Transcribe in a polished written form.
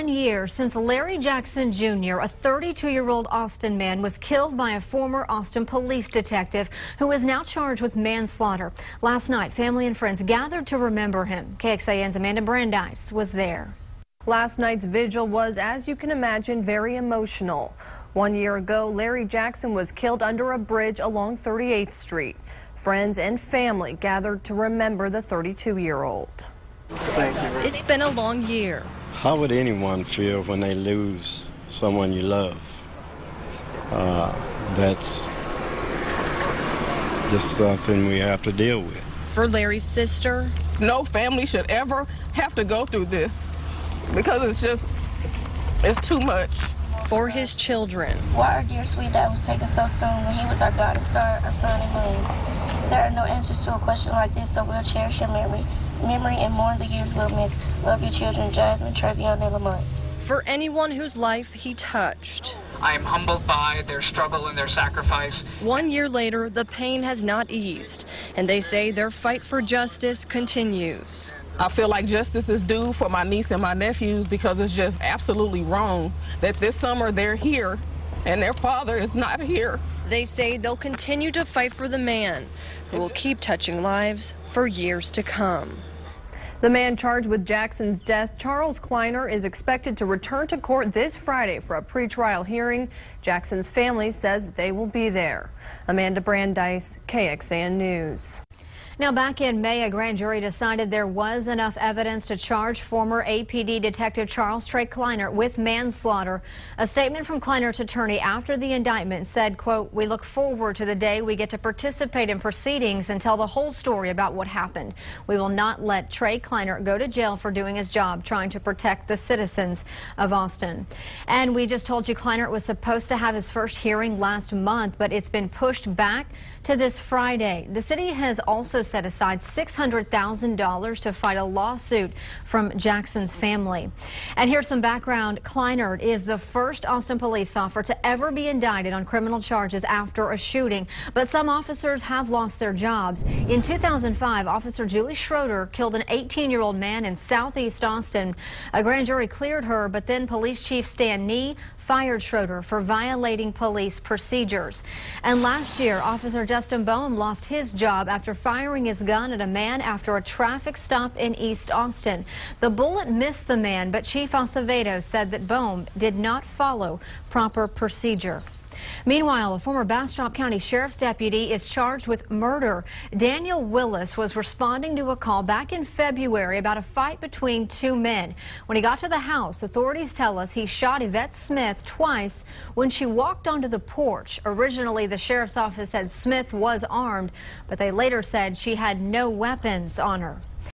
1 year since Larry Jackson Jr., a 32-year-old Austin man, was killed by a former Austin police detective who is now charged with manslaughter. Last night, family and friends gathered to remember him. KXAN's Amanda Brandeis was there. Last night's vigil was, as you can imagine, very emotional. 1 year ago, Larry Jackson was killed under a bridge along 38th Street. Friends and family gathered to remember the 32-year-old. It's been a long year. How would anyone feel when they lose someone you love? That's just something we have to deal with. For Larry's sister, no family should ever have to go through this because it's too much. For his children, why our dear sweet dad was taken so soon when he was our guiding star, our sun and moon. There are no answers to a question like this, so we'll cherish your memory and mourn the years we'll miss. Love your children, Jasmine, Trevion, and Lamont. For anyone whose life he touched, I am humbled by their struggle and their sacrifice. 1 year later, the pain has not eased, and they say their fight for justice continues. I feel like justice is due for my niece and my nephews because it's just absolutely wrong that this summer they're here and their father is not here. They say they'll continue to fight for the man who will keep touching lives for years to come. The man charged with Jackson's death, Charles Kleiner, is expected to return to court this Friday for a pretrial hearing. Jackson's family says they will be there. Amanda Brandeis, KXAN News. Now, back in May, a grand jury decided there was enough evidence to charge former APD Detective Charles Kleiner with manslaughter. A statement from Kleiner's attorney after the indictment said, quote, "We look forward to the day we get to participate in proceedings and tell the whole story about what happened. We will not let Kleiner go to jail for doing his job, trying to protect the citizens of Austin." And we just told you Kleiner was supposed to have his first hearing last month, but it's been pushed back to this Friday. The city has also set aside $600,000 to fight a lawsuit from Jackson's family. And here's some background. Kleiner is the first Austin police officer to ever be indicted on criminal charges after a shooting. But some officers have lost their jobs. In 2005, Officer Julie Schroeder killed an 18-year-old man in southeast Austin. A grand jury cleared her, but then Police Chief Stan Nee fired Schroeder for violating police procedures. And last year, Officer Justin Boehm lost his job after firing his gun at a man after a traffic stop in East Austin. The bullet missed the man, but Chief Acevedo said that Boehm did not follow proper procedure. Meanwhile, a former Bastrop County Sheriff's deputy is charged with murder. Daniel Willis was responding to a call back in February about a fight between two men. When he got to the house, authorities tell us he shot Yvette Smith twice when she walked onto the porch. Originally, the sheriff's office said Smith was armed, but they later said she had no weapons on her.